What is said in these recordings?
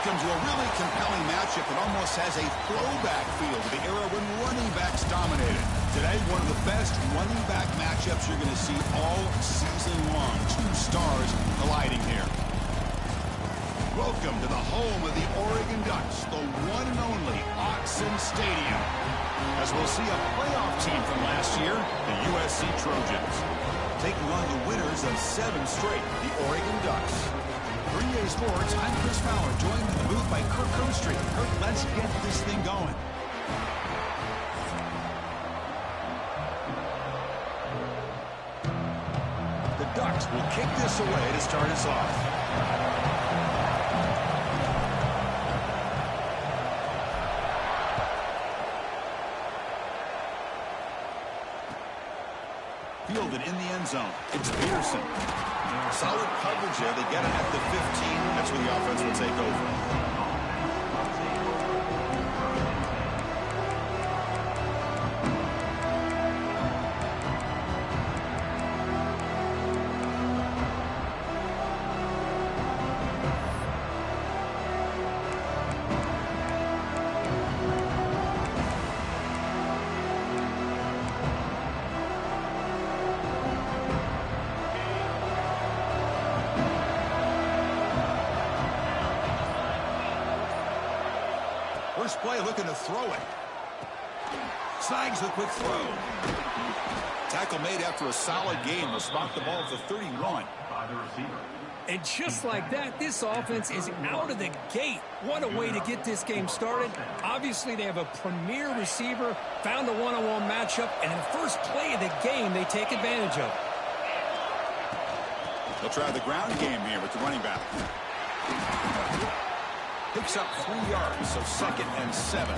welcome to a really compelling matchup that almost has a throwback feel to the era when running backs dominated. Today, one of the best running back matchups you're going to see all season long. Two stars colliding here. Welcome to the home of the Oregon Ducks, the one and only Autzen Stadium. As we'll see a playoff team from last year, the USC Trojans, taking on the winners of 7 straight, the Oregon Ducks. 3A Sports, I'm Chris Fowler, joined in the booth by Kirk Kirkstreet. Kirk, let's get this thing going. The Ducks will kick this away to start us off. Fielded in the end zone. It's Peterson. Solid coverage there. They get it at the 15. That's where the offense will take over. First play looking to throw it. Snags the quick throw. Tackle made after a solid game. They'll spot the ball at the 31. And just like that, this offense is out of the gate. What a way to get this game started. Obviously, they have a premier receiver, found a one-on-one matchup, and in the first play of the game, they take advantage of it. They'll try the ground game here with the running back. Picks up 3 yards, so 2nd and 7.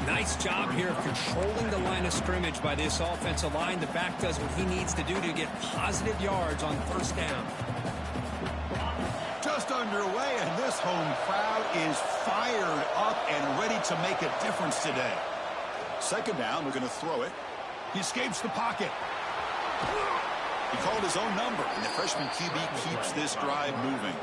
Nice job here of controlling the line of scrimmage by this offensive line. The back does what he needs to do to get positive yards on first down. Just underway, and this home crowd is fired up and ready to make a difference today. 2nd down, we're going to throw it. He escapes the pocket. He called his own number, and the freshman QB keeps this drive moving.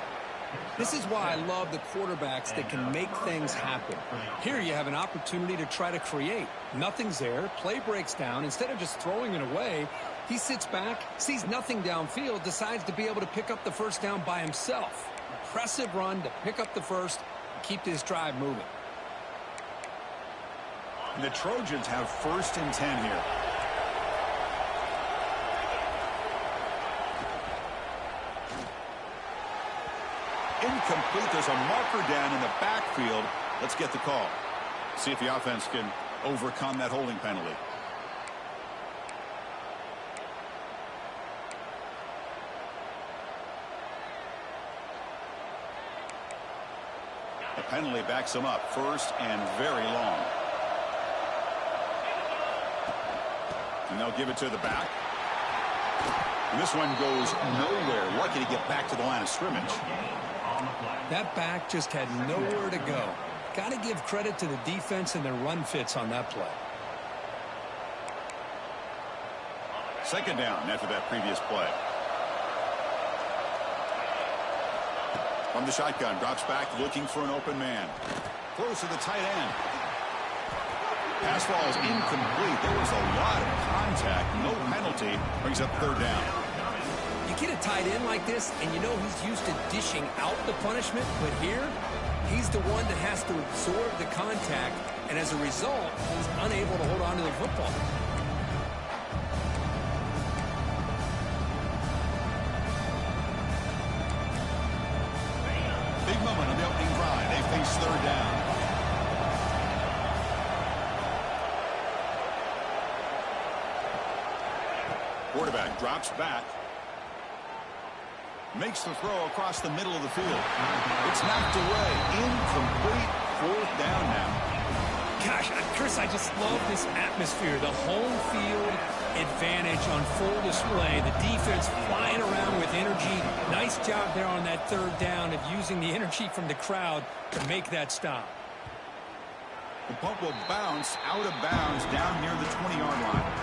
This is why I love the quarterbacks that can make things happen. Here you have an opportunity to try to create. Nothing's there. Play breaks down. Instead of just throwing it away, he sits back, sees nothing downfield, decides to be able to pick up the first down by himself. Impressive run to pick up the first and keep this drive moving. And the Trojans have 1st and 10 here. Incomplete. There's a marker down in the backfield. Let's get the call. See if the offense can overcome that holding penalty. The penalty backs him up. 1st and very long. And they'll give it to the back. And this one goes nowhere. Lucky to get back to the line of scrimmage. That back just had nowhere to go. Got to give credit to the defense and their run fits on that play. 2nd down after that previous play. From the shotgun, drops back looking for an open man. Throws to the tight end. Pass ball is incomplete. There was a lot of contact. No penalty. Brings up 3rd down. You get a tight end like this, and you know he's used to dishing out the punishment, but here, he's the one that has to absorb the contact, and as a result, he's unable to hold on to the football. Big moment on the opening drive. They face 3rd down. Quarterback drops back. Makes the throw across the middle of the field. It's knocked away. Incomplete. 4th down now. Gosh, Chris, I just love this atmosphere. The home field advantage on full display. The defense flying around with energy. Nice job there on that 3rd down of using the energy from the crowd to make that stop. The punt will bounce out of bounds down near the 20-yard line.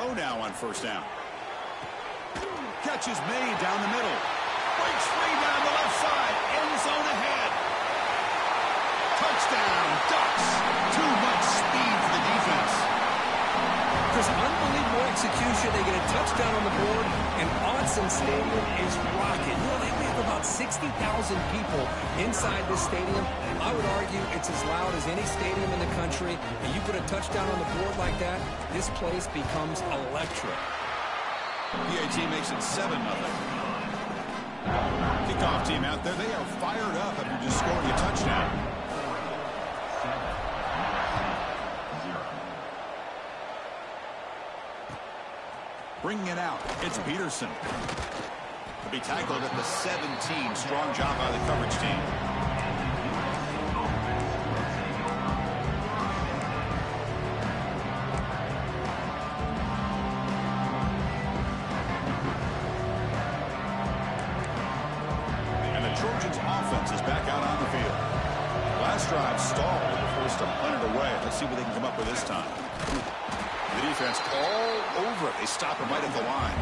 throw now on first down. Catch is made down the middle. Breaks free down the left side. End zone ahead. Touchdown, Ducks. Too much speed for the defense. Chris, unbelievable execution. They get a touchdown on the board, and Autzen Stadium is rocking. You know, they have about 60,000 people inside this stadium. I would argue it's as loud as any stadium in the country, and you put a touchdown on the board like that, this place becomes electric. PAT makes it 7-0. Kickoff team out there. They are fired up after just scoring a touchdown. Bringing it out, it's Peterson. To be tackled at the 17. Strong job by the coverage team. And the Trojans' offense is back out on the field. Last drive stalled and forced to punt it away. Let's see what they can come up with this time. The defense all over it. They stop him right at the line.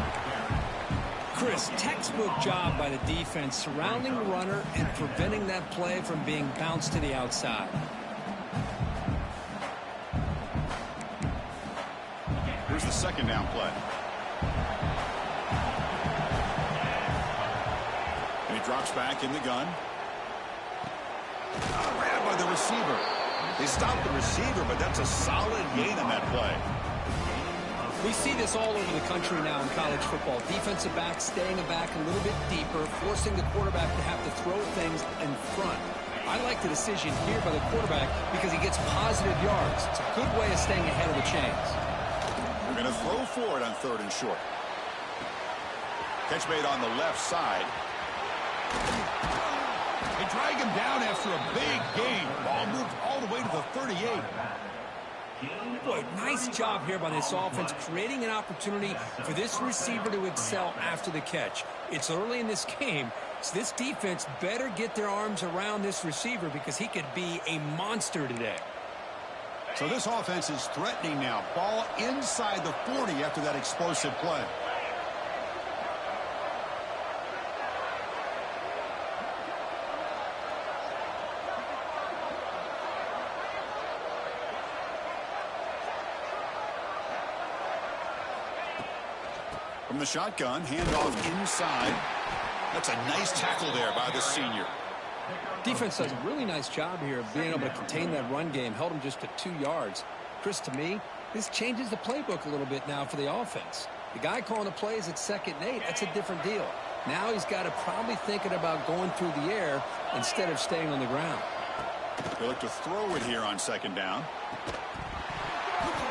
Chris, textbook job by the defense surrounding the runner and preventing that play from being bounced to the outside. Here's the second down play. And he drops back in the gun. Grabbed by the receiver. They stopped the receiver, but that's a solid gain on that play. We see this all over the country now in college football. Defensive backs staying back a little bit deeper, forcing the quarterback to have to throw things in front. I like the decision here by the quarterback because he gets positive yards. It's a good way of staying ahead of the chains. They're going to throw for it on 3rd and short. Catch made on the left side. They drag him down after a big gain. Ball moved all the way to the 38. Boy, nice job here by this offense, creating an opportunity for this receiver to excel after the catch. It's early in this game, so this defense better get their arms around this receiver because he could be a monster today. So this offense is threatening now. Ball inside the 40 after that explosive play. From the shotgun, handoff inside. That's a nice tackle there by the senior. Defense does a really nice job here of being able to contain that run game. Held him just to 2 yards. Chris, to me, this changes the playbook a little bit now for the offense. The guy calling the plays at 2nd and 8, that's a different deal. Now he's got to probably thinking about going through the air instead of staying on the ground. They look to throw it here on 2nd down.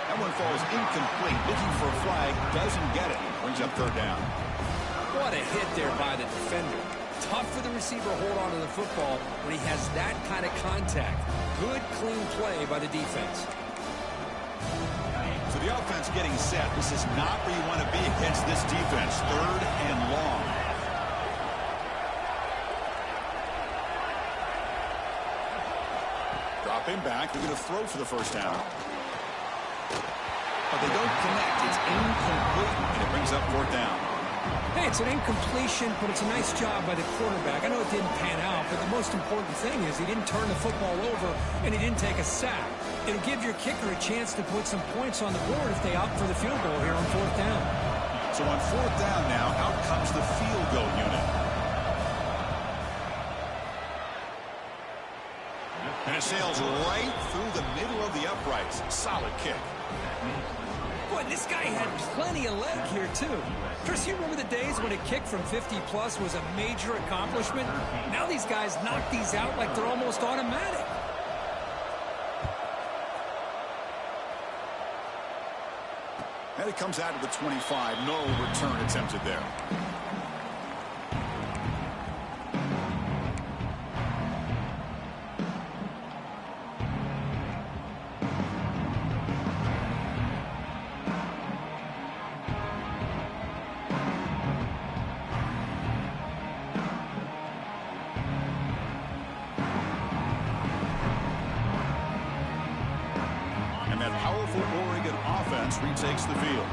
That one falls incomplete. Looking for a flag. Doesn't get it. Brings up 3rd down. What a hit there by the defender. Tough for the receiver to hold on to the football when he has that kind of contact. Good, clean play by the defense. So the offense getting set. This is not where you want to be against this defense. 3rd and long. Drop him back. They're going to throw for the 1st down. But they don't connect. It's incomplete, and it brings up 4th down. Hey, it's an incompletion, but it's a nice job by the quarterback. I know it didn't pan out, but the most important thing is he didn't turn the football over, and he didn't take a sack. It'll give your kicker a chance to put some points on the board if they opt for the field goal here on 4th down. So on 4th down now, out comes the field goal unit. And it sails right through the middle of the uprights. Solid kick. Boy, this guy had plenty of leg here, too. Chris, you remember the days when a kick from 50-plus was a major accomplishment? Now these guys knock these out like they're almost automatic. And it comes out of the 25. No return attempted there. Retakes the field.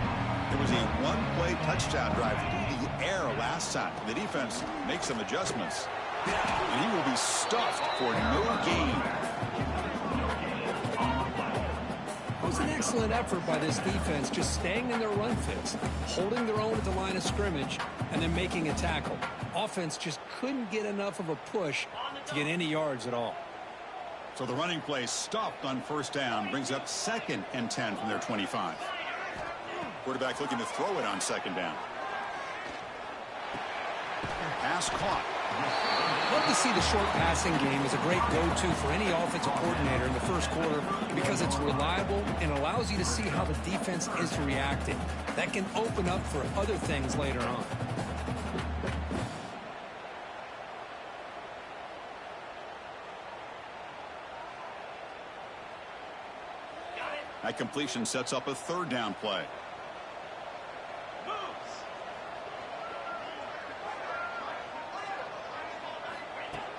It was a one-play touchdown drive through the air last time. The defense makes some adjustments. And he will be stuffed for no gain. It was an excellent effort by this defense, just staying in their run fits, holding their own at the line of scrimmage, and then making a tackle. Offense just couldn't get enough of a push to get any yards at all. So the running play stopped on first down, brings up 2nd and 10 from their 25. Quarterback looking to throw it on 2nd down. Pass caught. Love to see the short passing game as a great go-to for any offensive coordinator in the first quarter because it's reliable and allows you to see how the defense is reacting. That can open up for other things later on. That completion sets up a 3rd down play.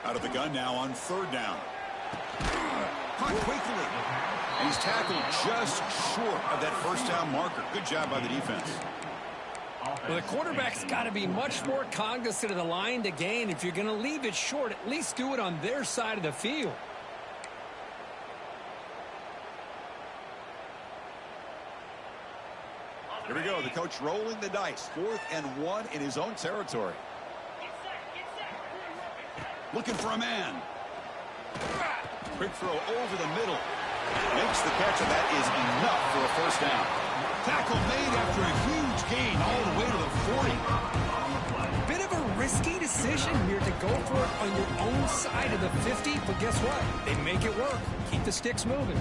Out of the gun now on 3rd down. Caught quickly. And he's tackled just short of that first down marker. Good job by the defense. Well, the quarterback's got to be much more cognizant of the line to gain. If you're going to leave it short, at least do it on their side of the field. Here we go. The coach rolling the dice. 4th and 1 in his own territory. Looking for a man. Quick throw over the middle. Makes the catch, and that is enough for a first down. Tackle made after a huge gain all the way to the 40. Bit of a risky decision here to go for it on your own side of the 50, but guess what? They make it work. Keep the sticks moving.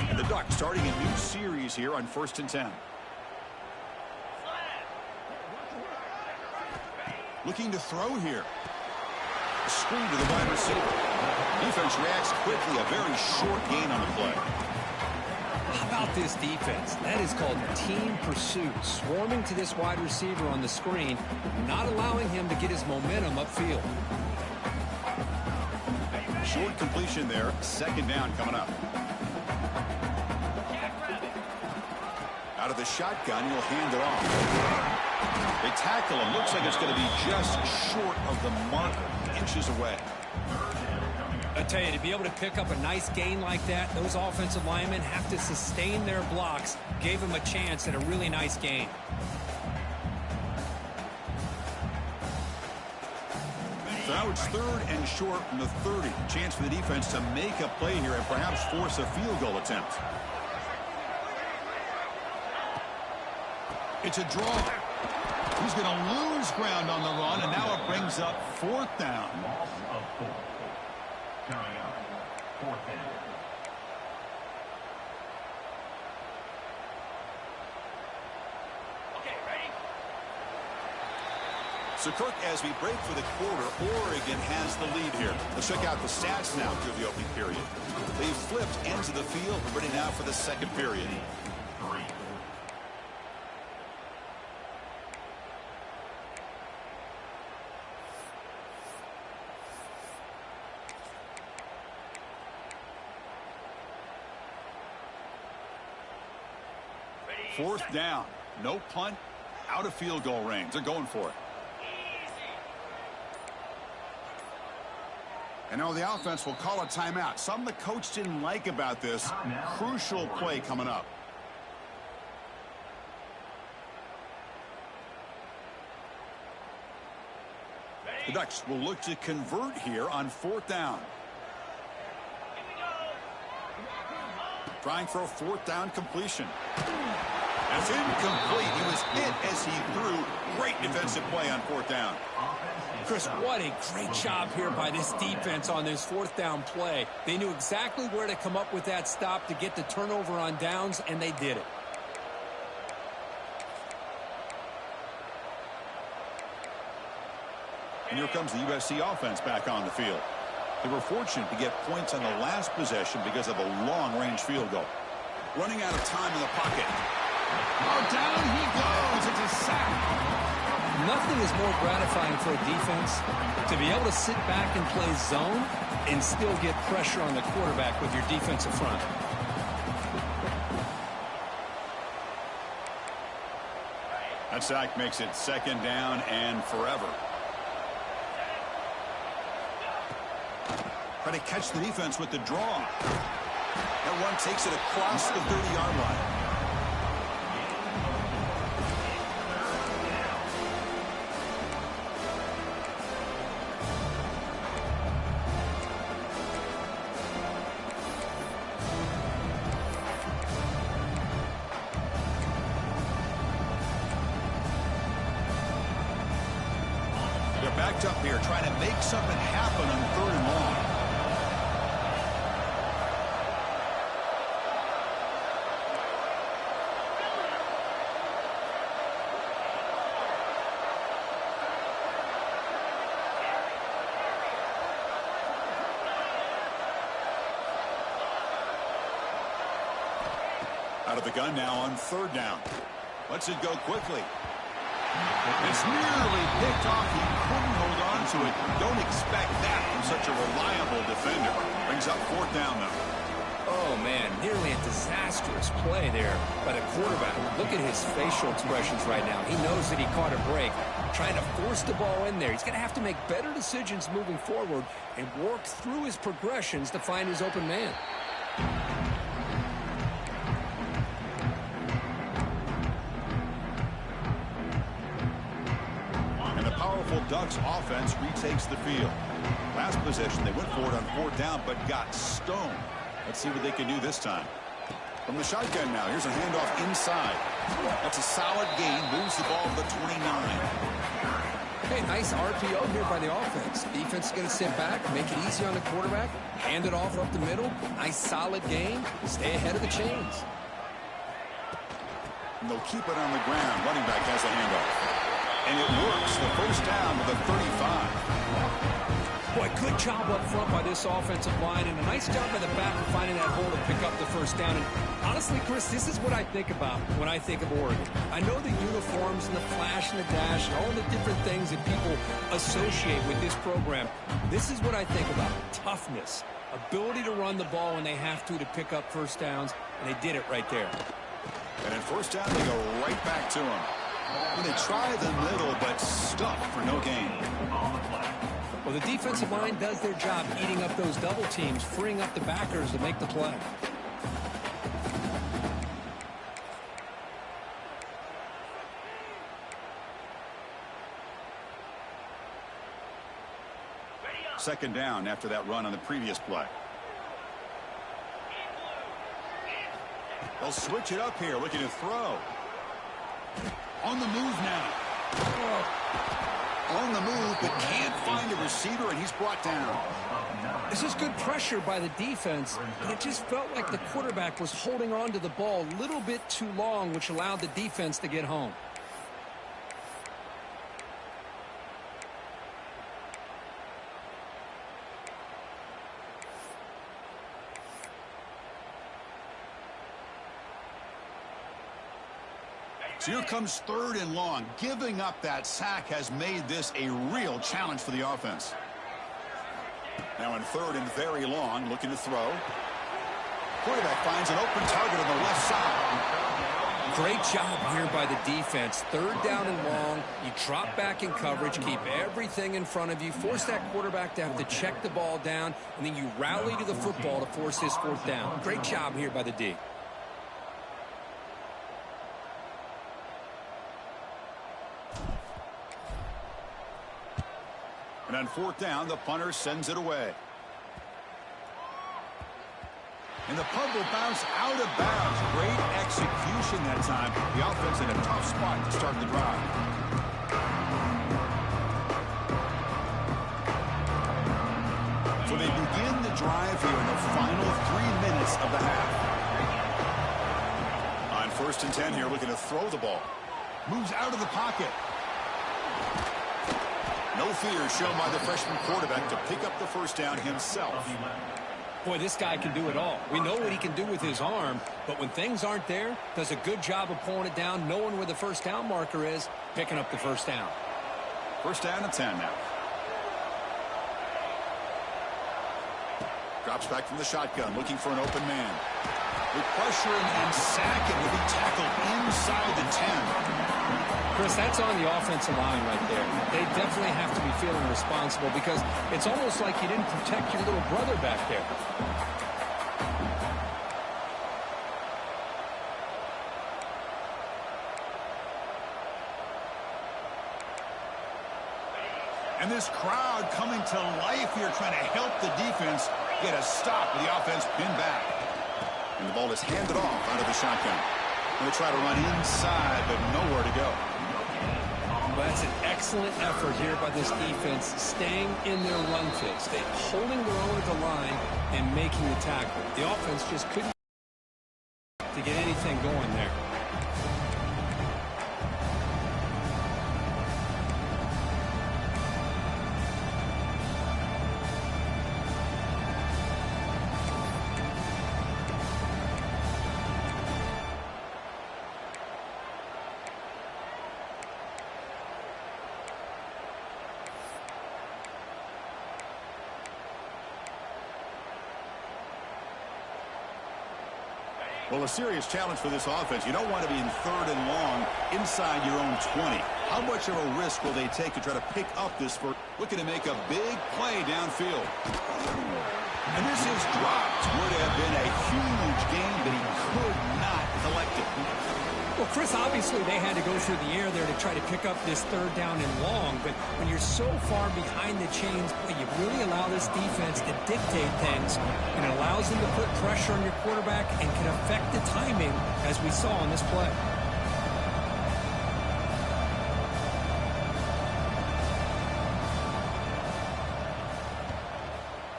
And the Ducks starting a new series here on 1st and 10. Looking to throw here. Screen to the wide receiver. Defense reacts quickly. A very short gain on the play. How about this defense? That is called team pursuit. Swarming to this wide receiver on the screen, not allowing him to get his momentum upfield. Short completion there. 2nd down coming up. Out of the shotgun, he'll hand it off. They tackle him. Looks like it's going to be just short of the marker, inches away. I tell you, to be able to pick up a nice gain like that, those offensive linemen have to sustain their blocks. Gave him a chance at a really nice gain. So it's 3rd and short from the 30. Chance for the defense to make a play here and perhaps force a field goal attempt. It's a draw. He's going to lose ground on the run, and now it brings up 4th down. Okay, ready? So, Kirk, as we break for the quarter, Oregon has the lead here. Let's check out the stats now through the opening period. They've flipped ends of the field. We're ready now for the 2nd period. Fourth down. No punt. Out of field goal range. They're going for it. And now the offense will call a timeout. Something the coach didn't like about this. Crucial play coming up. The Ducks will look to convert here on 4th down. Trying for a 4th down completion. That's incomplete. He was hit as he threw. Great defensive play on 4th down. Chris, what a great job here by this defense on this 4th down play. They knew exactly where to come up with that stop to get the turnover on downs, and they did it. And here comes the USC offense back on the field. They were fortunate to get points on the last possession because of a long-range field goal. Running out of time in the pocket. Oh, down he goes. It's a sack. Nothing is more gratifying for a defense to be able to sit back and play zone and still get pressure on the quarterback with your defensive front. That sack makes it 2nd down and forever. Try to catch the defense with the draw. That one takes it across the 30-yard line. They're backed up here trying to make something happen on 3rd and long. Out of the gun now on 3rd down. Lets it go quickly. It's nearly picked off. He couldn't hold on to it. Don't expect that from such a reliable defender. Brings up 4th down now. Oh, man, nearly a disastrous play there by the quarterback. Look at his facial expressions right now. He knows that he caught a break, trying to force the ball in there. He's going to have to make better decisions moving forward and work through his progressions to find his open man. Ducks offense retakes the field. Last possession, they went for it on 4th down, but got stoned. Let's see what they can do this time. From the shotgun now, here's a handoff inside. That's a solid gain, moves the ball to the 29. Hey, nice RPO here by the offense. Defense is going to sit back, make it easy on the quarterback, hand it off up the middle. Nice solid gain. Stay ahead of the chains. And they'll keep it on the ground. Running back has the handoff. And it works. The 1st down to the 35. Boy, good job up front by this offensive line, and a nice job by the back of finding that hole to pick up the 1st down. And honestly, Chris, this is what I think about when I think of Oregon. I know the uniforms and the flash and the dash and all the different things that people associate with this program. This is what I think about. Toughness, ability to run the ball when they have to pick up 1st downs, and they did it right there. And at 1st down, they go right back to him. Well, they try the middle, but stuck for no gain. Well, the defensive line does their job eating up those double teams, freeing up the backers to make the play. Second down after that run on the previous play. They'll switch it up here, looking to throw. On the move now. On the move, but can't find a receiver, and he's brought down. This is good pressure by the defense, but it just felt like the quarterback was holding on to the ball a little bit too long, which allowed the defense to get home. So here comes 3rd and long. Giving up that sack has made this a real challenge for the offense. Now in 3rd and very long, looking to throw. Quarterback finds an open target on the left side. Great job here by the defense. 3rd down and long. You drop back in coverage, keep everything in front of you, force that quarterback to have to check the ball down, and then you rally to the football to force his 4th down. Great job here by the D. And on 4th down, the punter sends it away. And the punt will bounce out of bounds. Great execution that time. The offense in a tough spot to start the drive. So they begin the drive here in the final 3 minutes of the half. On 1st and 10 here, looking to throw the ball. Moves out of the pocket. No fear shown by the freshman quarterback to pick up the 1st down himself. Boy, this guy can do it all. We know what he can do with his arm, but when things aren't there, does a good job of pulling it down, knowing where the 1st down marker is, picking up the 1st down. First down and 10 now. Drops back from the shotgun, looking for an open man. With pressure and sack, it will be tackled inside the 10. Chris, that's on the offensive line right there. They definitely have to be feeling responsible because it's almost like you didn't protect your little brother back there. And this crowd coming to life here, trying to help the defense get a stop with the offense pinned back. And the ball is handed off out of the shotgun. They'll try to run inside, but nowhere to go. Well, that's an excellent effort here by this defense, staying in their run fix. They holding their own at the line and making the tackle. The offense just couldn't to get anything going there. Well, a serious challenge for this offense. You don't want to be in 3rd and long inside your own 20. How much of a risk will they take to try to pick up this first? Looking to make a big play downfield. And this is dropped. Would have been a huge gain, but he could not collect it. Well, Chris, obviously they had to go through the air there to try to pick up this 3rd down and long, but when you're so far behind the chains, you really allow this defense to dictate things, and it allows them to put pressure on your quarterback and can affect the timing, as we saw on this play.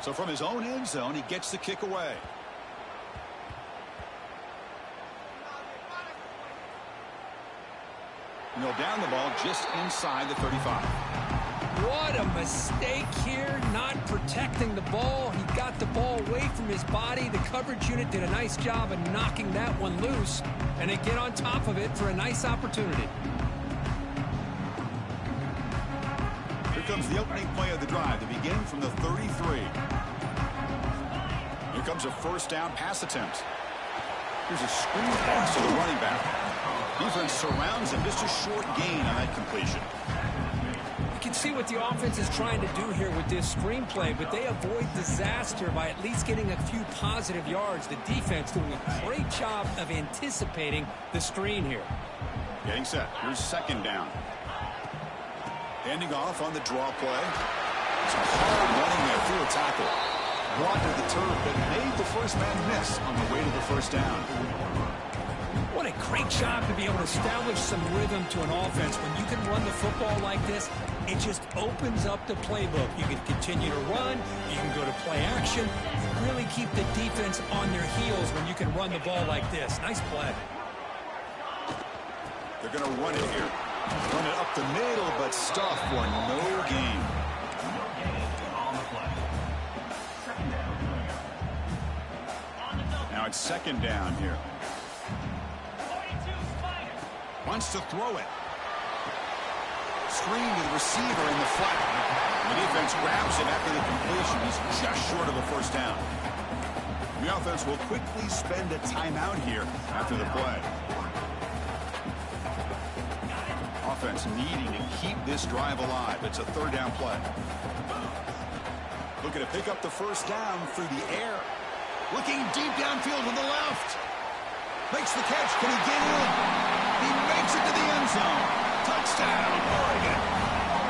So from his own end zone, he gets the kick away. And they'll down the ball just inside the 35. What a mistake here, not protecting the ball. He got the ball away from his body. The coverage unit did a nice job of knocking that one loose, and they get on top of it for a nice opportunity. Here comes the opening play of the drive to begin from the 33. Here comes a first down pass attempt. Here's a screen pass to the running back. Defense surrounds him. Just a short gain on that completion. You can see what the offense is trying to do here with this screenplay, but they avoid disaster by at least getting a few positive yards. The defense doing a great job of anticipating the screen here. Getting set. Here's 2nd down. Handing off on the draw play. It's a hard running there through a tackle. Brought to the turf, but made the first man miss on the way to the first down. What a great job to be able to establish some rhythm to an offense. When you can run the football like this, it just opens up the playbook. You can continue to run. You can go to play action. You really keep the defense on their heels when you can run the ball like this. Nice play. They're going to run it here. Run it up the middle, but stuff for no gain. Now it's 2nd down here. Wants to throw it. Screen to the receiver in the flat. The defense grabs it after the completion. He's just short of a first down. The offense will quickly spend a timeout here after the play. Offense needing to keep this drive alive. It's a 3rd down play. Looking to pick up the first down through the air. Looking deep downfield to the left. Makes the catch. Can he get in? He makes it to the end zone. Touchdown, Oregon.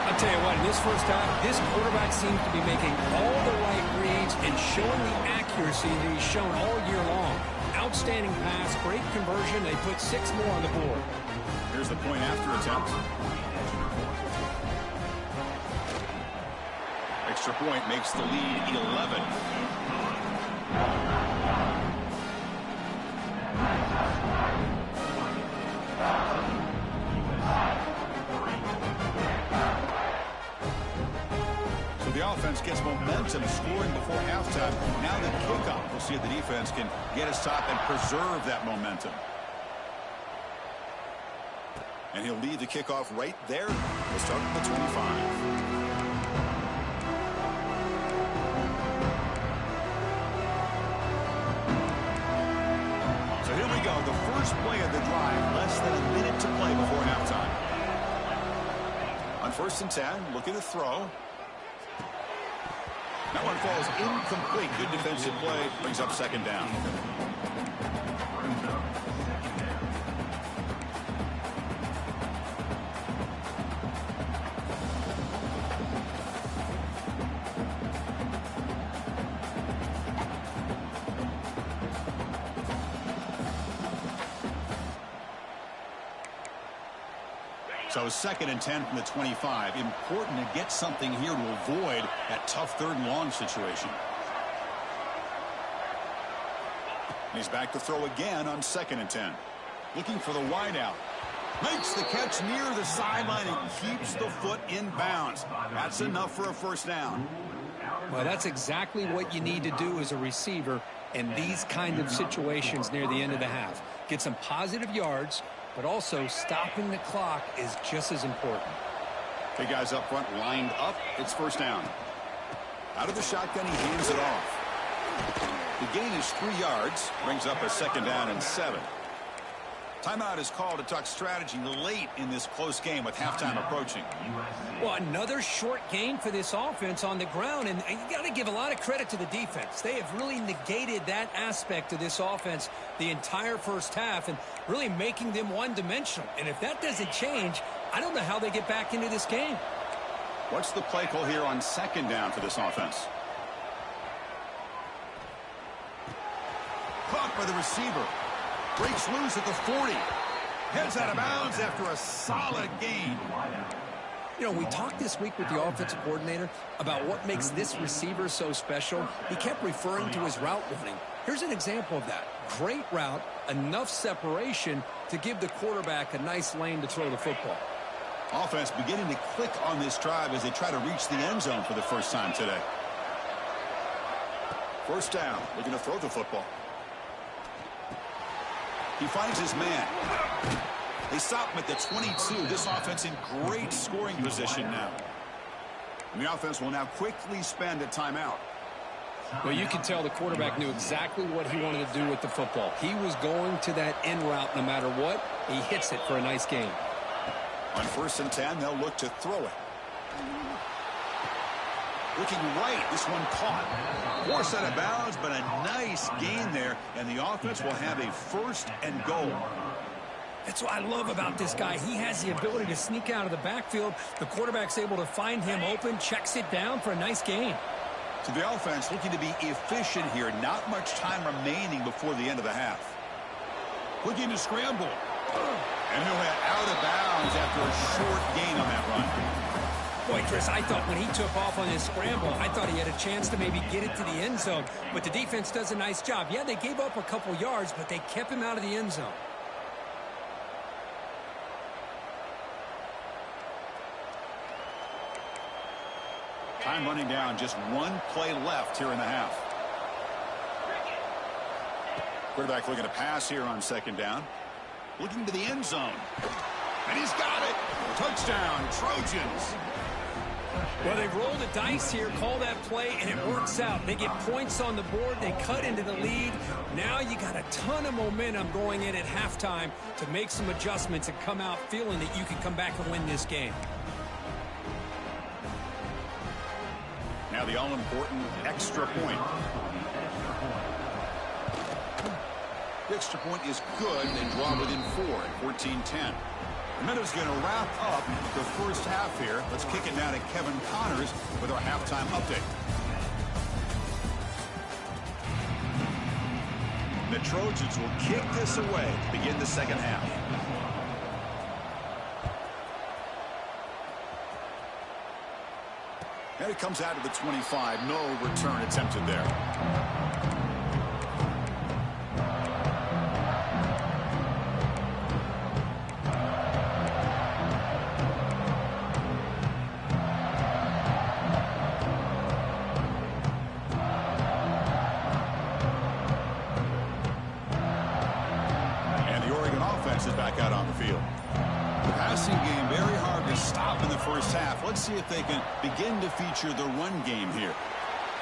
I'll tell you what, in this first half, this quarterback seems to be making all the right reads and showing the accuracy that he's shown all year long. Outstanding pass, great conversion. They put 6 more on the board. Here's the point after attempt. Extra point makes the lead 11. So the offense gets momentum, scoring before halftime. Now the kickoff. We'll see if the defense can get a stop and preserve that momentum. And he'll lead the kickoff right there. We'll start at the 25. So here we go, the first play of the drive, less than a minute to play before halftime. On 1st and 10, looking to throw. That one falls incomplete. Good defensive play, brings up 2nd down. So 2nd and 10 from the 25. Important to get something here to avoid that tough 3rd and long situation. He's back to throw again on 2nd and 10. Looking for the wideout. Makes the catch near the sideline and keeps the foot in bounds. That's enough for a 1st down. Well, that's exactly what you need to do as a receiver in these kind of situations near the end of the half. Get some positive yards, but also stopping the clock is just as important. Big guys up front lined up. It's 1st down. Out of the shotgun, he hands it off. The gain is 3 yards. Brings up a 2nd down and 7. Timeout is called to talk strategy late in this close game with halftime approaching. Well, another short gain for this offense on the ground, and you got to give a lot of credit to the defense. They have really negated that aspect of this offense the entire 1st half and really making them one-dimensional. And if that doesn't change, I don't know how they get back into this game. What's the play call here on 2nd down for this offense? Caught by the receiver. Breaks loose at the 40. Heads out of bounds after a solid gain. You know, we talked this week with the offensive coordinator about what makes this receiver so special. He kept referring to his route running. Here's an example of that. Great route, enough separation to give the quarterback a nice lane to throw the football. Offense beginning to click on this drive as they try to reach the end zone for the first time today. 1st down, looking to throw the football. He finds his man. They stop him at the 22. This offense in great scoring position now. And the offense will now quickly spend a timeout. Well, you can tell the quarterback knew exactly what he wanted to do with the football. He was going to that end route no matter what. He hits it for a nice gain. On 1st and 10, they'll look to throw it. Looking right, this one caught. Forced out of bounds, but a nice gain there, and the offense will have a 1st and goal. That's what I love about this guy. He has the ability to sneak out of the backfield. The quarterback's able to find him open, checks it down for a nice gain. So the offense looking to be efficient here. Not much time remaining before the end of the half. Looking to scramble. And he'll head out of bounds after a short gain on that run. Boy, Chris, I thought when he took off on his scramble, I thought he had a chance to maybe get it to the end zone. But the defense does a nice job. Yeah, they gave up a couple yards, but they kept him out of the end zone. Time running down, just 1 play left here in the half. Quarterback looking to pass here on 2nd down. Looking to the end zone. And he's got it. Touchdown, Trojans. Well, they roll the dice here, call that play, and it works out. They get points on the board. They cut into the lead. Now you got a ton of momentum going in at halftime to make some adjustments and come out feeling that you can come back and win this game. Now the all-important extra point. The extra point is good. They draw within 4 at 14-10. The Meadows going to wrap up the first half here. Let's kick it now to Kevin Connors with our halftime update. The Trojans will kick this away to begin the second half. And it comes out of the 25. No return attempted there. Is back out on the field. The passing game very hard to stop in the first half. Let's see if they can begin to feature the run game here.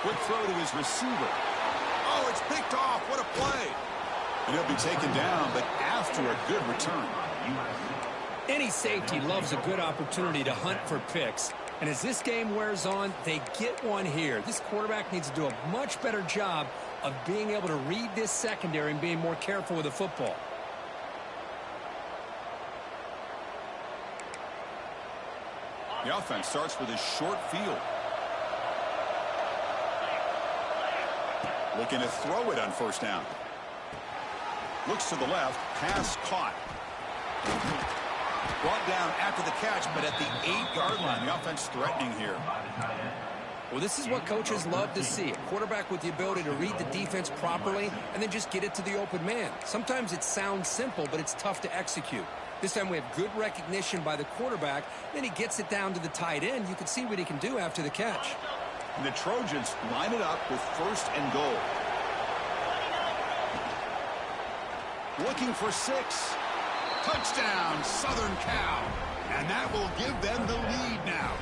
Quick throw to his receiver. Oh, it's picked off. What a play. And he'll be taken down, but after a good return. Any safety loves a good opportunity to hunt for picks. And as this game wears on, they get one here. This quarterback needs to do a much better job of being able to read this secondary and being more careful with the football. The offense starts with a short field. Looking to throw it on first down. Looks to the left. Pass caught. Brought down after the catch, but at the 8-yard line. The offense threatening here. Well, this is what coaches love to see. A quarterback with the ability to read the defense properly and then just get it to the open man. Sometimes it sounds simple, but it's tough to execute. This time we have good recognition by the quarterback. Then he gets it down to the tight end. You can see what he can do after the catch. And the Trojans line it up with 1st and goal. Looking for 6. Touchdown, Southern Cal. And that will give them the lead now.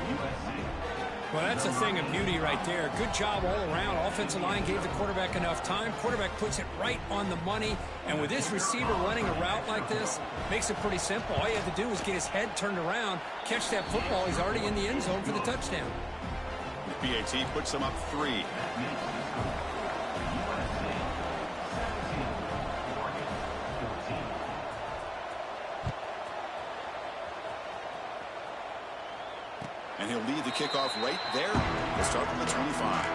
Well, that's a thing of beauty right there. Good job all around. Offensive line gave the quarterback enough time. Quarterback puts it right on the money. And with this receiver running a route like this, makes it pretty simple. All you have to do is get his head turned around, catch that football. He's already in the end zone for the touchdown. The PAT puts them up 3. And he'll lead the kickoff right there. We'll start from the 25.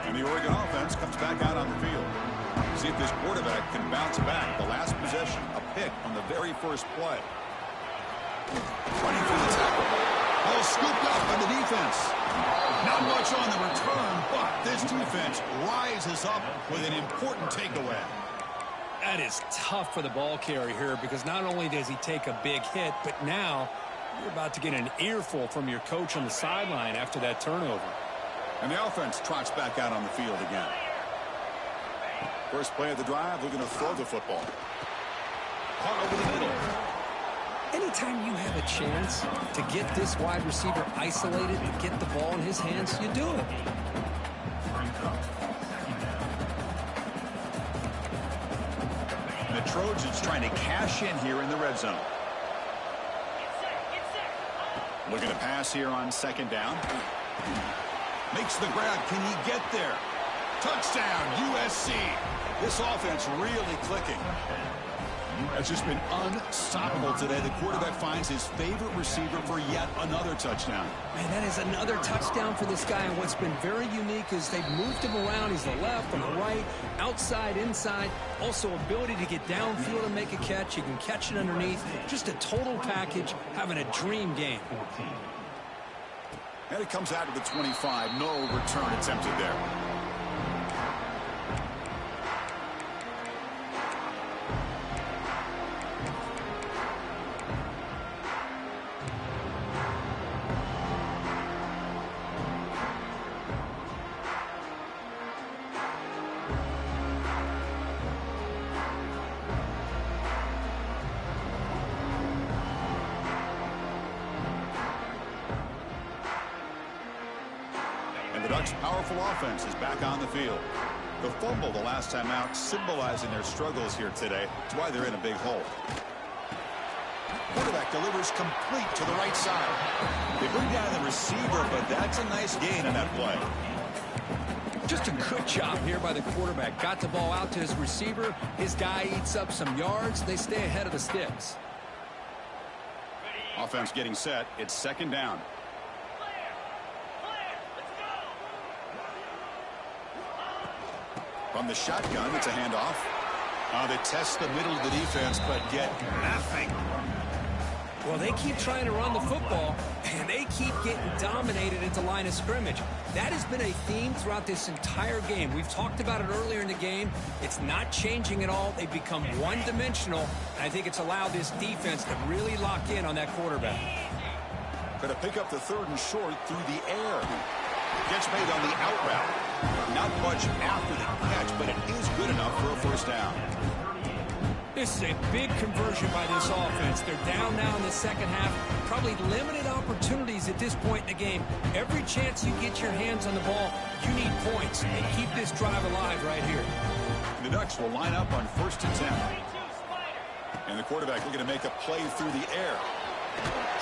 And the Oregon offense comes back out on the field. See if this quarterback can bounce back. The last possession, a pick on the very first play. Running for the tackle. Ball scooped up by the defense. Not much on the return, but this defense rises up with an important takeaway. That is tough for the ball carrier here because not only does he take a big hit, but now you're about to get an earful from your coach on the sideline after that turnover. And the offense trots back out on the field again. First play of the drive, they're going to throw the football. Caught over the middle. Anytime you have a chance to get this wide receiver isolated, to get the ball in his hands, you do it. The Trojans trying to cash in here in the red zone. Looking to pass here on 2nd down. Makes the grab. Can he get there? Touchdown, USC. This offense really clicking. Has just been unstoppable today. The quarterback finds his favorite receiver for yet another touchdown. Man, that is another touchdown for this guy. And what's been very unique is they've moved him around. He's the left, from the right, outside, inside. Also ability to get downfield and make a catch. You can catch it underneath. Just a total package, having a dream game. And it comes out of the 25. No return attempted there. And the Ducks' powerful offense is back on the field. The fumble the last time out symbolizing their struggles here today. That's why they're in a big hole. Quarterback delivers complete to the right side. They bring down the receiver, but that's a nice gain on that play. Just a good job here by the quarterback. Got the ball out to his receiver. His guy eats up some yards. They stay ahead of the sticks. Offense getting set. It's 2nd down. From the shotgun, it's a handoff. They test the middle of the defense, but get nothing. Well, they keep trying to run the football, and they keep getting dominated at the line of scrimmage. That has been a theme throughout this entire game. We've talked about it earlier in the game. It's not changing at all. They've become one-dimensional, and I think it's allowed this defense to really lock in on that quarterback. Going to pick up the 3rd and short through the air. Gets made on the out route. Not much after the catch, but it is good enough for a first down. This is a big conversion by this offense. They're down now in the second half. Probably limited opportunities at this point in the game. Every chance you get your hands on the ball, you need points. And keep this drive alive right here. The Ducks will line up on 1st and 10. And the quarterback looking to make a play through the air.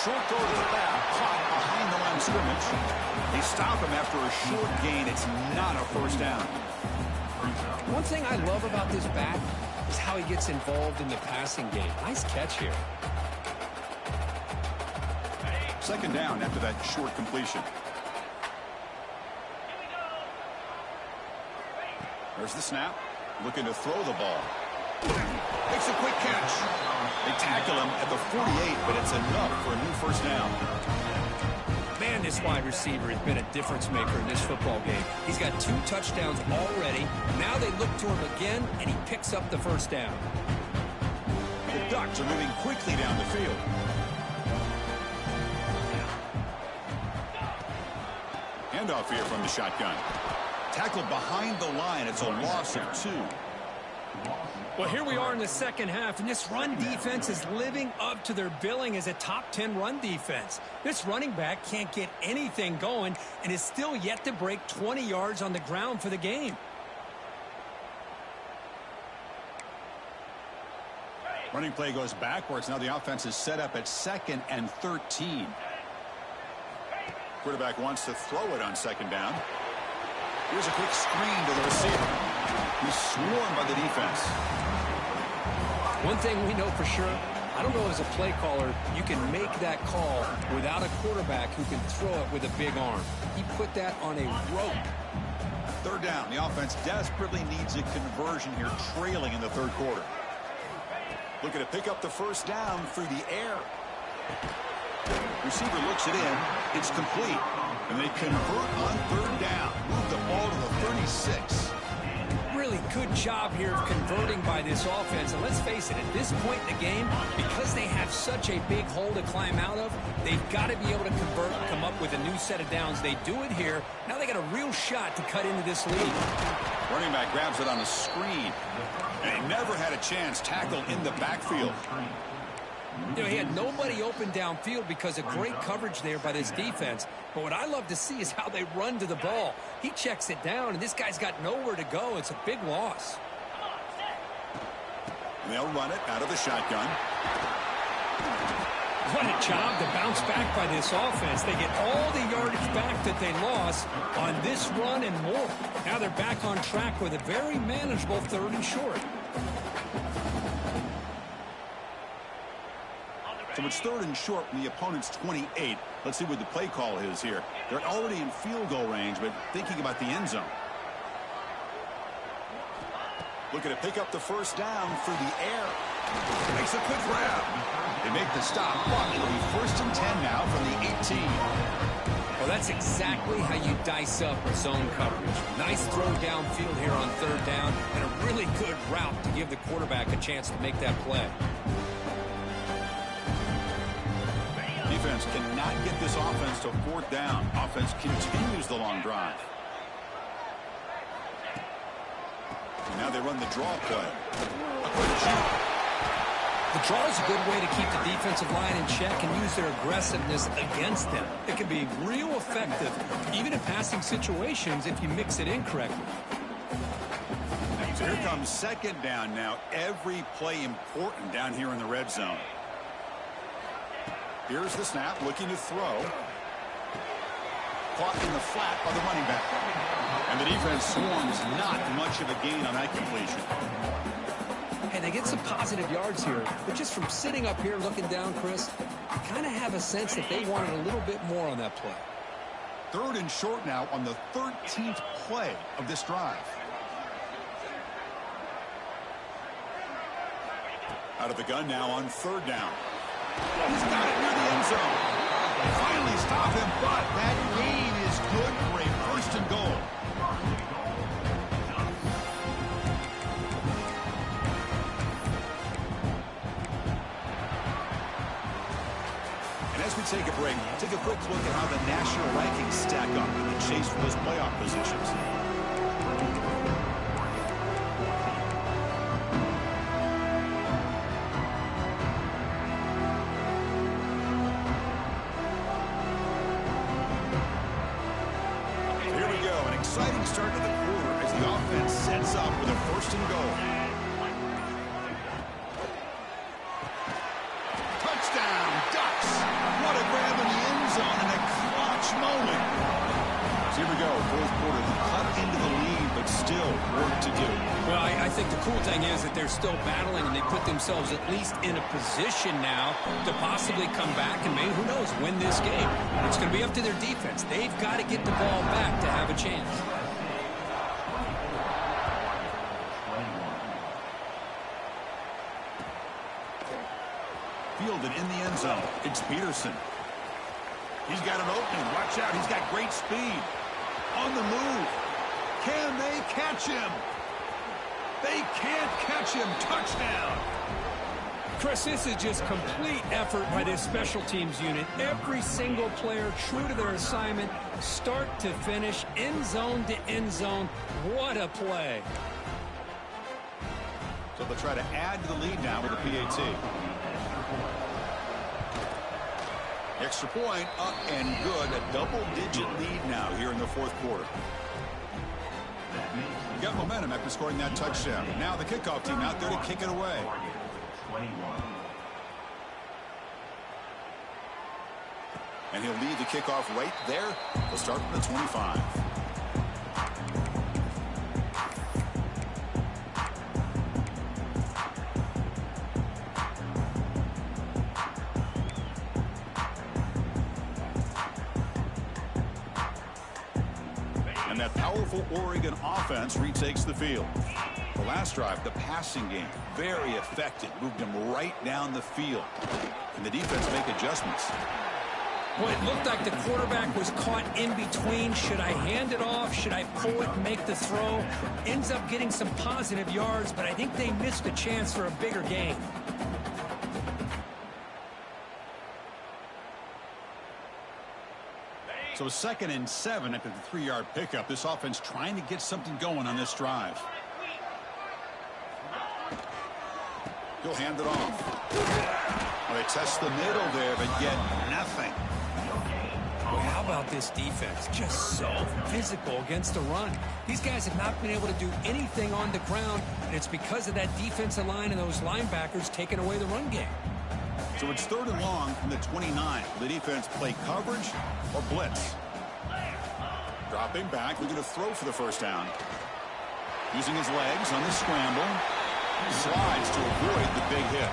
Short throw to the back, caught behind the line of scrimmage. They stop him after a short gain. It's not a first down. One thing I love about this back is how he gets involved in the passing game. Nice catch here. Second down after that short completion. There's the snap. Looking to throw the ball. Makes a quick catch. They tackle him at the 48, but it's enough for a new first down. Man, this wide receiver has been a difference maker in this football game. He's got 2 touchdowns already. Now they look to him again, and he picks up the first down. The Ducks are moving quickly down the field. Handoff here from the shotgun. Tackled behind the line. It's a loss of 2. Well, here we are in the second half, and this run defense is living up to their billing as a top 10 run defense. This running back can't get anything going and is still yet to break 20 yards on the ground for the game. Running play goes backwards. Now the offense is set up at 2nd and 13. Quarterback wants to throw it on 2nd down. Here's a quick screen to the receiver. He's swarmed by the defense. One thing we know for sure, I don't know as a play caller, you can make that call without a quarterback who can throw it with a big arm. He put that on a rope. 3rd down. The offense desperately needs a conversion here, trailing in the 3rd quarter. Looking to pick up the first down through the air. Receiver looks it in. It's complete. And they convert on 3rd down. Move the ball to the 36. Really good job here of converting by this offense. And let's face it, at this point in the game, because they have such a big hole to climb out of, they've got to be able to convert and come up with a new set of downs. They do it here. Now they got a real shot to cut into this lead. Running back grabs it on a screen. And he never had a chance. Tackle in the backfield. You know, he had nobody open downfield because of great coverage there by this defense. But what I love to see is how they run to the ball. He checks it down, and this guy's got nowhere to go. It's a big loss. And they'll run it out of the shotgun. What a job to bounce back by this offense. They get all the yardage back that they lost on this run and more. Now they're back on track with a very manageable 3rd and short. So it's 3rd and short from the opponent's 28. Let's see what the play call is here. They're already in field goal range, but thinking about the end zone. Looking to pick up the first down through the air. Makes a quick grab. They make the stop, but it'll be 1st and 10 now from the 18. Well, that's exactly how you dice up a zone coverage. Nice throw downfield here on 3rd down, and a really good route to give the quarterback a chance to make that play. Defense cannot get this offense to 4th down. Offense continues the long drive. And now they run the draw play. A quick shoot. The draw is a good way to keep the defensive line in check and use their aggressiveness against them. It can be real effective, even in passing situations, if you mix it in correctly. So here comes 2nd down now. Every play important down here in the red zone. Here's the snap, looking to throw. Caught in the flat by the running back. And the defense swarms, not much of a gain on that completion. Hey, they get some positive yards here, but just from sitting up here looking down, Chris, you kind of have a sense that they wanted a little bit more on that play. 3rd and short now on the 13th play of this drive. Out of the gun now on 3rd down. He's got it near the end zone. Finally stop him, but that gain is good for a 1st and goal. And as we take a break, take a quick look at how the national rankings stack up in the chase for those playoff positions. Here we go, an exciting start to the quarter as the offense sets up with a first and goal. Touchdown, Ducks! What a grab in the end zone in a clutch moment. So here we go, fourth quarter, cut into the lead, but still work to do. Well, I think the cool thing is that they're still battling, and they put themselves at least in a position now to possibly come back and maybe, who knows, win this game. It's going to be up to their defense. They've got to get the ball back to have a chance. Fielded in the end zone. It's Peterson. He's got an opening. Watch out. He's got great speed. On the move. Can they catch him? They can't catch him. Touchdown. Chris, this is just complete effort by this special teams unit. Every single player true to their assignment, start to finish, end zone to end zone. What a play. So they'll try to add to the lead now with the PAT. Extra point, up and good. A double-digit lead now here in the fourth quarter. You got momentum after scoring that touchdown. Now the kickoff team out there to kick it away. And he'll lead the kickoff right there. He'll start from the 25. And that powerful Oregon offense retakes the field. The last drive, the passing game, very effective. Moved them right down the field. And the defense make adjustments. Well, it looked like the quarterback was caught in between. Should I hand it off? Should I pull it and make the throw? Ends up getting some positive yards, but I think they missed a chance for a bigger gain. So 2nd and 7 after the 3-yard pickup. This offense trying to get something going on this drive. He'll hand it off. Well, they test the middle there, but yet nothing. Well, how about this defense? Just so physical against the run. These guys have not been able to do anything on the ground, and it's because of that defensive line and those linebackers taking away the run game. So it's 3rd and long from the 29. Will the defense play coverage or blitz? Dropping back, looking to throw for the first down. Using his legs on the scramble. Slides to avoid the big hit.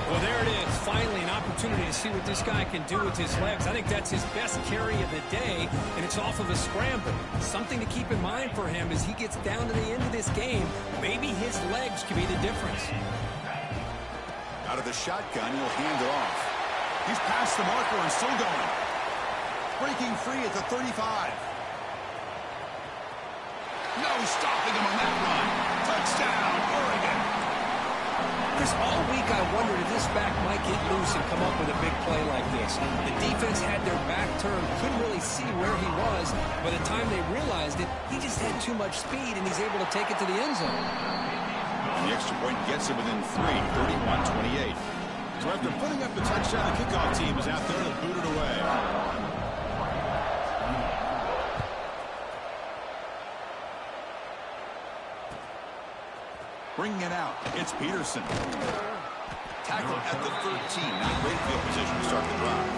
Well, there it is. Finally, an opportunity to see what this guy can do with his legs. I think that's his best carry of the day, and it's off of a scramble. Something to keep in mind for him as he gets down to the end of this game. Maybe his legs can be the difference. Out of the shotgun, he'll hand it off. He's past the marker and still going. Breaking free at the 35. No stopping him on that run. Touchdown, Oregon. Chris, all week I wondered if this back might get loose and come up with a big play like this. The defense had their back turned, couldn't really see where he was. By the time they realized it, he just had too much speed, and he's able to take it to the end zone. The extra point gets him within 3, 31-28. So after putting up the touchdown, the kickoff team is out there to boot it away. Bringing it out, it's Peterson. Tackled at the 13. Not great field position to start the drive.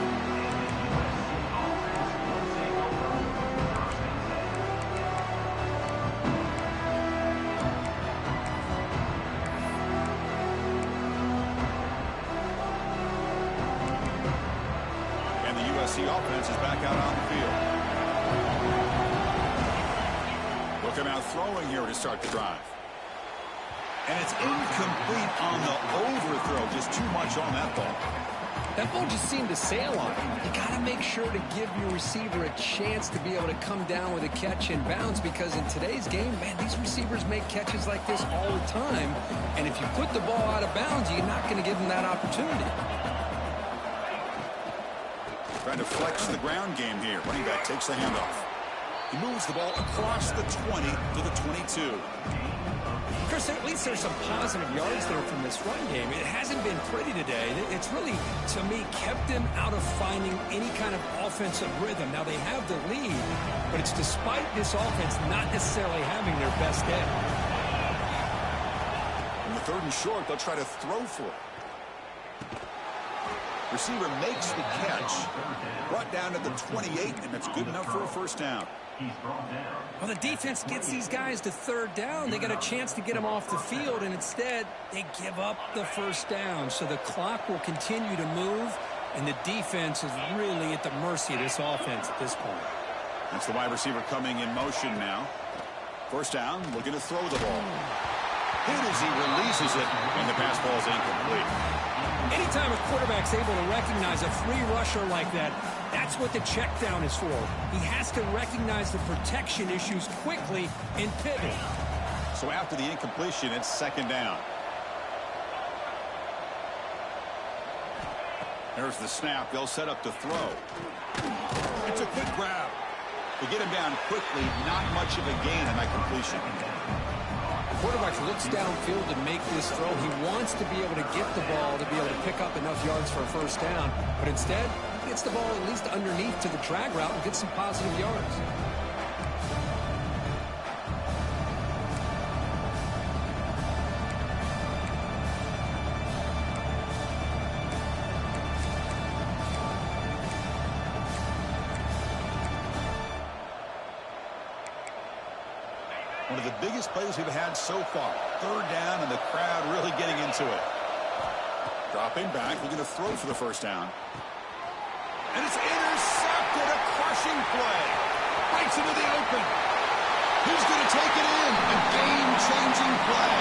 And the USC offense is back out on the field. Look him out throwing here to start the drive. And it's incomplete on the overthrow. Just too much on that ball. That ball just seemed to sail on him. You got to make sure to give your receiver a chance to be able to come down with a catch and bounce, because in today's game, man, these receivers make catches like this all the time. And if you put the ball out of bounds, you're not going to give them that opportunity. Trying to flex the ground game here. Running back takes the handoff. He moves the ball across the 20 to the 22. Chris, at least there's some positive yards there from this run game. It hasn't been pretty today. It's really, to me, kept them out of finding any kind of offensive rhythm. Now, they have the lead, but it's despite this offense not necessarily having their best day. On the 3rd and short, they'll try to throw for it. Receiver makes the catch. Brought down at the 28, and that's good enough for a first down. Well, the defense gets these guys to 3rd down. They got a chance to get them off the field, and instead they give up the first down. So the clock will continue to move, and the defense is really at the mercy of this offense at this point. That's the wide receiver coming in motion now. First down, looking to throw the ball. Hit as he releases it, and the pass ball is incomplete. Anytime a quarterback's able to recognize a free rusher like that, that's what the check down is for. He has to recognize the protection issues quickly and pivot. So after the incompletion, it's 2nd down. There's the snap. They'll set up to throw. It's a quick grab. They get him down quickly. Not much of a gain on that completion. Quarterback looks downfield to make this throw. He wants to be able to get the ball to be able to pick up enough yards for a first down, but instead he gets the ball at least underneath to the drag route and gets some positive yards. One of the biggest plays we've had so far. 3rd down, and the crowd really getting into it. Dropping back, looking to throw for the first down. And it's intercepted, a crushing play. Breaks into the open. Who's going to take it in? A game-changing play.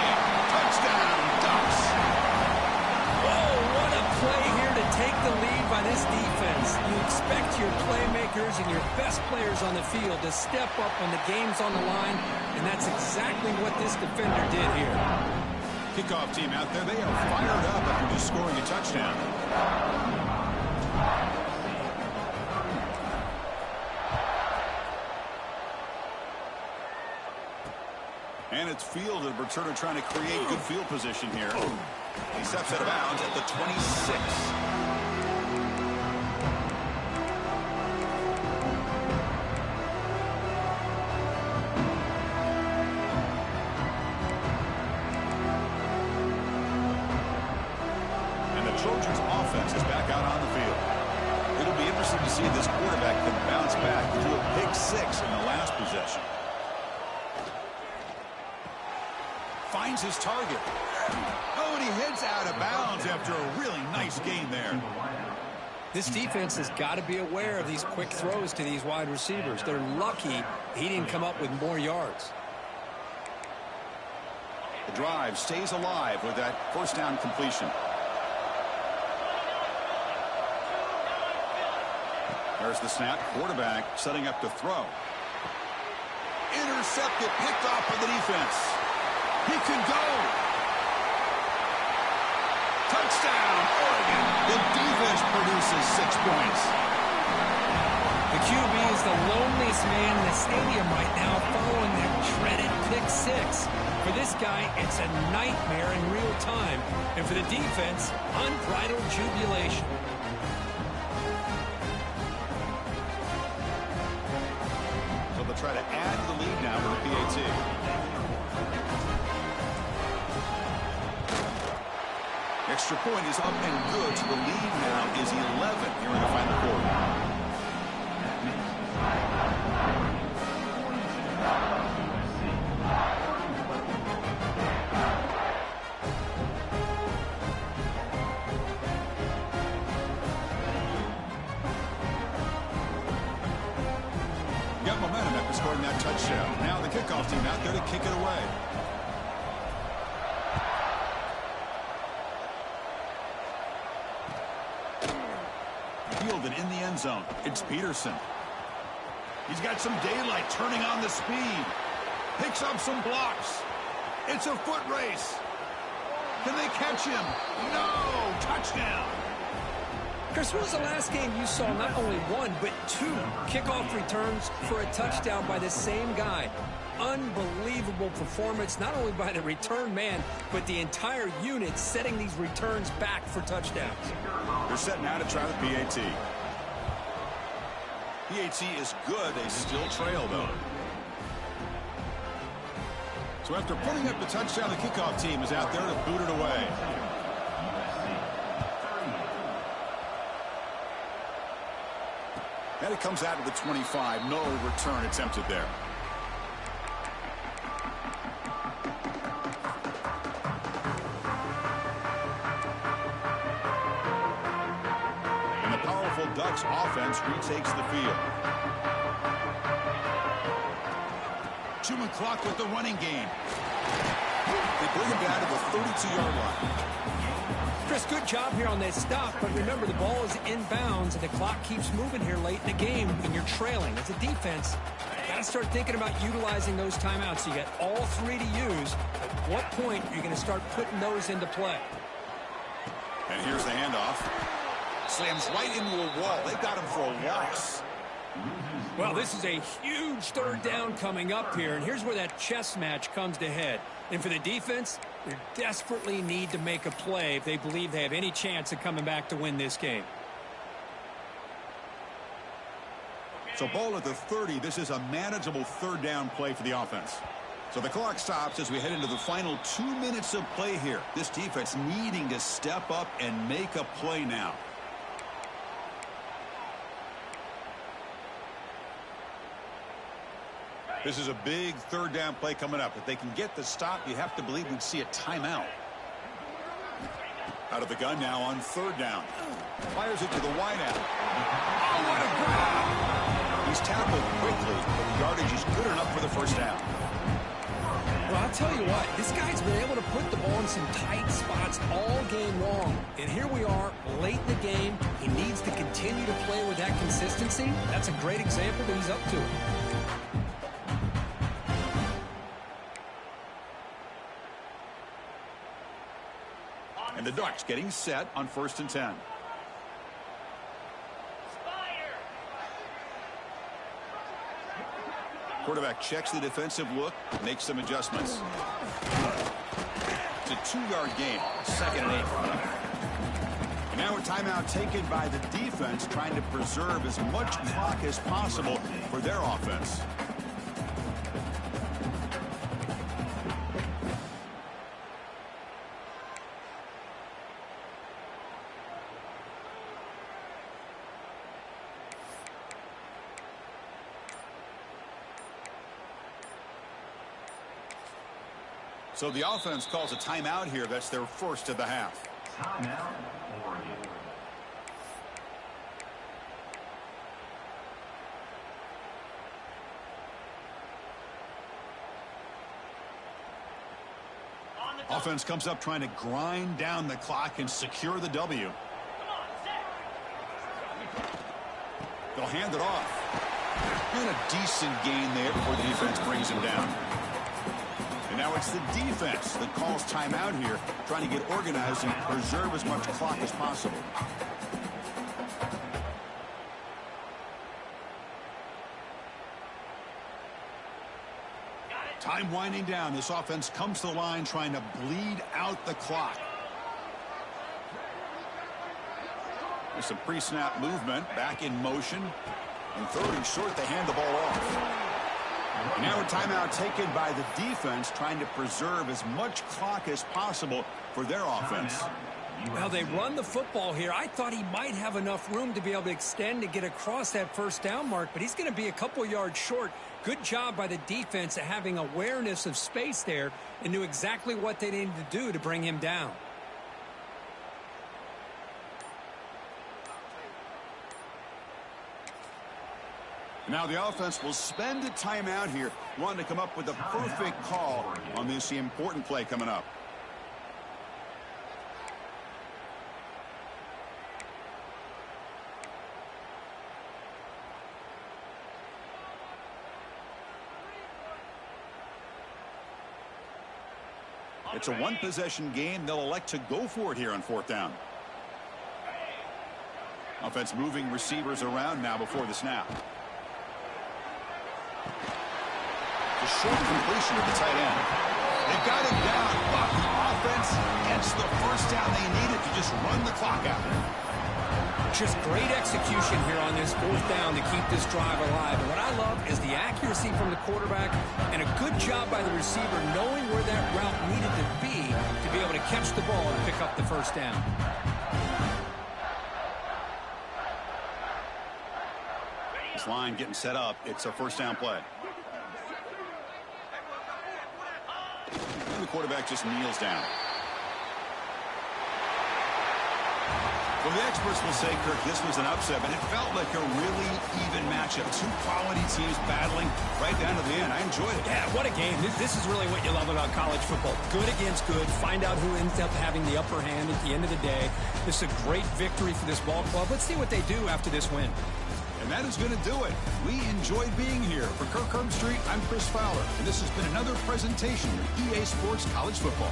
Touchdown, Ducks. Whoa, what a play here to take the lead by this defense. You expect your playmakers and your best players on the field to step up when the game's on the line, and that's exactly what this defender did here. Kickoff team out there, they are fired up after just scoring a touchdown. And it's fielded. Returner trying to create good field position here. He steps out of bounds at the 26. Trojans offense is back out on the field. It'll be interesting to see if this quarterback can bounce back. He threw a pick 6 in the last possession. Finds his target. Oh, and he heads out of bounds after a really nice gain there. This defense has got to be aware of these quick throws to these wide receivers. They're lucky he didn't come up with more yards. The drive stays alive with that first down completion. There's the snap. Quarterback setting up to throw. Intercepted, picked off by the defense. He can go. Touchdown, Oregon. The defense produces 6 points. The QB is the loneliest man in the stadium right now following that dreaded pick 6. For this guy, it's a nightmare in real time. And for the defense, unbridled jubilation. Try to add the lead now with the PAT. Extra point is up and good, so the lead now is 11 here in the final quarter. Got momentum after scoring that touchdown. Now the kickoff team out there to kick it away. Fielded in the end zone. It's Peterson. He's got some daylight, turning on the speed. Picks up some blocks. It's a foot race. Can they catch him? No! Touchdown! Chris, when was the last game you saw not only one, but two kickoff returns for a touchdown by the same guy? Unbelievable performance, not only by the return man, but the entire unit setting these returns back for touchdowns. They're set now to try the PAT. PAT is good. They still trail, though. So after putting up the touchdown, the kickoff team is out there to boot it away. And it comes out of the 25. No return attempted there. And the powerful Ducks offense retakes the field. 2-minute clock with the running game. They bring him down to the 32-yard line. Chris, good job here on that stop, but remember the ball is inbounds and the clock keeps moving here late in the game and you're trailing. As a defense, you got to start thinking about utilizing those timeouts. You got all three to use. At what point are you going to start putting those into play? And here's the handoff. Slams right into a wall. They got him for a loss. Well, this is a huge third down coming up here, and here's where that chess match comes to head. And for the defense, they desperately need to make a play if they believe they have any chance of coming back to win this game. So ball at the 30. This is a manageable third down play for the offense. So the clock stops as we head into the final 2 minutes of play here. This defense needing to step up and make a play now. This is a big third down play coming up. If they can get the stop, you have to believe we'd see a timeout. Out of the gun now on third down. Fires it to the wideout. Oh, what a grab! He's tackled quickly, but the yardage is good enough for the first down. Well, I'll tell you what, this guy's been able to put the ball in some tight spots all game long. And here we are, late in the game. He needs to continue to play with that consistency. That's a great example that he's up to it. And the Ducks getting set on 1st and 10. Quarterback checks the defensive look, makes some adjustments. It's a 2-yard gain, 2nd and 8. And now a timeout taken by the defense, trying to preserve as much clock as possible for their offense. So the offense calls a timeout here. That's their first of the half. Timeout, Oregon. Offense comes up trying to grind down the clock and secure the W. They'll hand it off. And a decent gain there before the defense brings him down. And now it's the defense that calls timeout here, trying to get organized and preserve as much clock as possible. Time winding down. This offense comes to the line trying to bleed out the clock. There's some pre-snap movement. Back in motion. And 3rd and short, they hand the ball off. And now a timeout taken by the defense, trying to preserve as much clock as possible for their offense. Well, they run the football here. I thought he might have enough room to be able to extend and get across that first down mark, but he's going to be a couple yards short. Good job by the defense at having awareness of space there and knew exactly what they needed to do to bring him down. Now the offense will spend a timeout here, wanting to come up with a perfect call on this important play coming up. It's a one-possession game. They'll elect to go for it here on 4th down. Offense moving receivers around now before the snap. The short completion of the tight end. They've got him down, but the offense gets the first down they needed to just run the clock out. Just great execution here on this fourth down to keep this drive alive. And what I love is the accuracy from the quarterback and a good job by the receiver knowing where that route needed to be able to catch the ball and pick up the first down. This line getting set up. It's a first down play. And the quarterback just kneels down. Well, the experts will say, Kirk, this was an upset, but it felt like a really even matchup. Two quality teams battling right down to the end. I enjoyed it. Yeah, what a game. This is really what you love about college football. Good against good. Find out who ends up having the upper hand at the end of the day. This is a great victory for this ball club. Let's see what they do after this win. And that is going to do it. We enjoyed being here. For Kirk Herbstreit, I'm Chris Fowler, and this has been another presentation of EA Sports College Football.